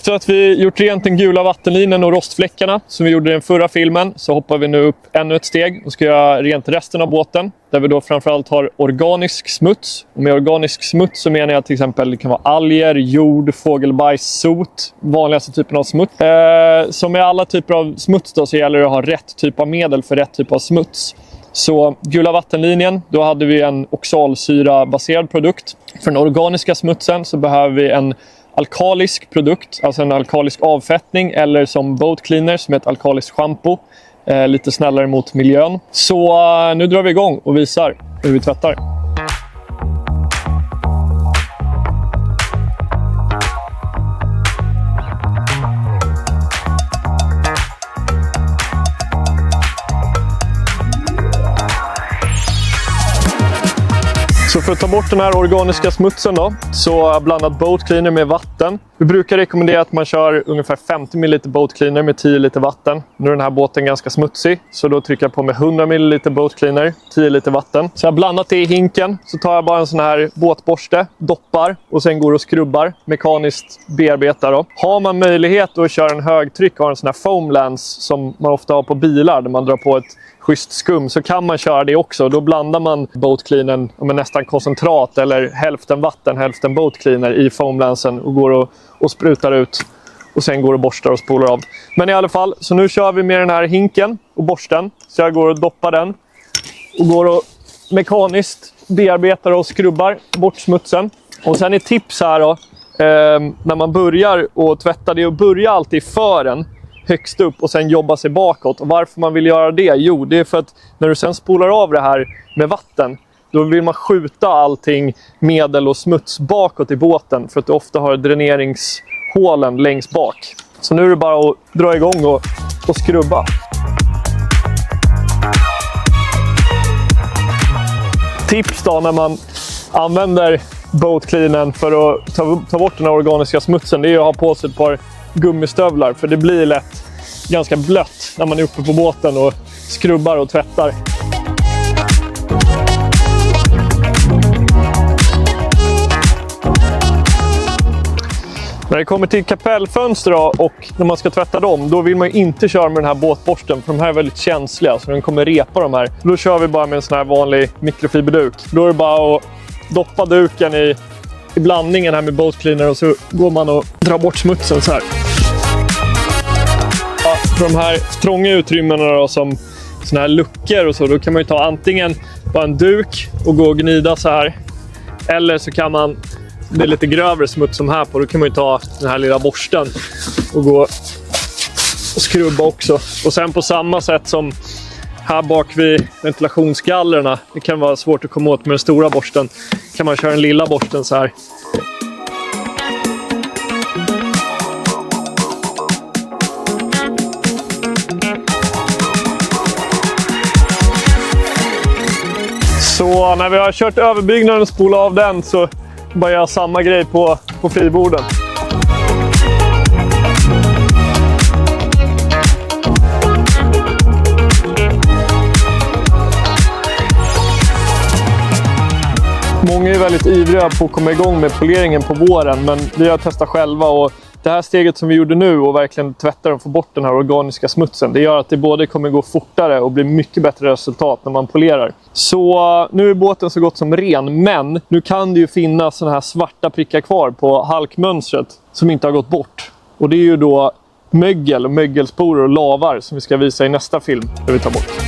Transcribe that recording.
Efter att vi gjort rent den gula vattenlinjen och rostfläckarna som vi gjorde i den förra filmen, så hoppar vi nu upp ännu ett steg och ska göra rent resten av båten. Där vi då framförallt har organisk smuts. Och med organisk smuts så menar jag till exempel det kan vara alger, jord, fågelbajs, sot. Vanligaste typen av smuts. Som med alla typer av smuts då, så gäller det att ha rätt typ av medel för rätt typ av smuts. Så gula vattenlinjen, då hade vi en oxalsyra-baserad produkt. För den organiska smutsen så behöver vi en alkalisk produkt, alltså en alkalisk avfettning, eller som boat cleaner som är ett alkaliskt shampoo. Lite snällare mot miljön. Så nu drar vi igång och visar hur vi tvättar. Så för att ta bort den här organiska smutsen då, så har jag blandat boat cleaner med vatten. Vi brukar rekommendera att man kör ungefär 50 ml boat cleaner med 10 liter vatten. Nu är den här båten ganska smutsig, så då trycker jag på med 100 ml boat cleaner, 10 liter vatten. Så jag har blandat det i hinken, så tar jag bara en sån här båtborste, doppar och sen går och skrubbar, mekaniskt bearbetar då. Har man möjlighet att köra en högtryck och ha en sån här foam lens som man ofta har på bilar där man drar på ett schysst skum, så kan man köra det också. Då blandar man boat cleanern med nästan koncentrat eller hälften vatten, hälften boat cleaner i foamlansen och går och sprutar ut och sen går och borstar och spolar av. Men i alla fall, så nu kör vi med den här hinken och borsten. Så jag går och doppar den och går och mekaniskt bearbetar och skrubbar bort smutsen. Och sen är tips här då, när man börjar och tvätta det, och börja alltid i fören högst upp och sen jobba sig bakåt. Och varför man vill göra det? Jo, det är för att när du sen spolar av det här med vatten, då vill man skjuta allting medel och smuts bakåt i båten, för att du ofta har dräneringshålen längst bak. Så nu är det bara att dra igång och skrubba. Tips då när man använder boat cleanern för att ta bort den här organiska smutsen, det är att ha på sig ett par gummistövlar, för det blir lätt ganska blött när man är uppe på båten och skrubbar och tvättar. När det kommer till kapellfönster då, och när man ska tvätta dem, då vill man ju inte köra med den här båtborsten, för de här är väldigt känsliga så den kommer repa de här. Då kör vi bara med en sån här vanlig mikrofiberduk. Då är det bara att doppa duken i blandningen här med boat cleaner och så går man och drar bort smutsen så här. Ja, för de här trånga utrymmena då, som såna här luckor och så, då kan man ju ta antingen bara en duk och gå och gnida så här. Eller så kan man, det är lite grövre smuts som här på, då kan man ju ta den här lilla borsten och gå och skrubba också. Och sen på samma sätt som här bak vid ventilationsgallerna, det kan vara svårt att komma åt med den stora borsten, kan man köra den lilla borsten så här. Så när vi har kört överbyggnaden och spolat av den, så bara göra samma grej på friborden. Många är väldigt ivriga på att komma igång med poleringen på våren, men vi har testat själva, och det här steget som vi gjorde nu och verkligen tvätta och få bort den här organiska smutsen, det gör att det både kommer gå fortare och bli mycket bättre resultat när man polerar. Så nu är båten så gott som ren, men nu kan det ju finnas såna här svarta prickar kvar på halkmönstret som inte har gått bort. Och det är ju då mögel och mögelsporer och lavar som vi ska visa i nästa film där vi tar bort.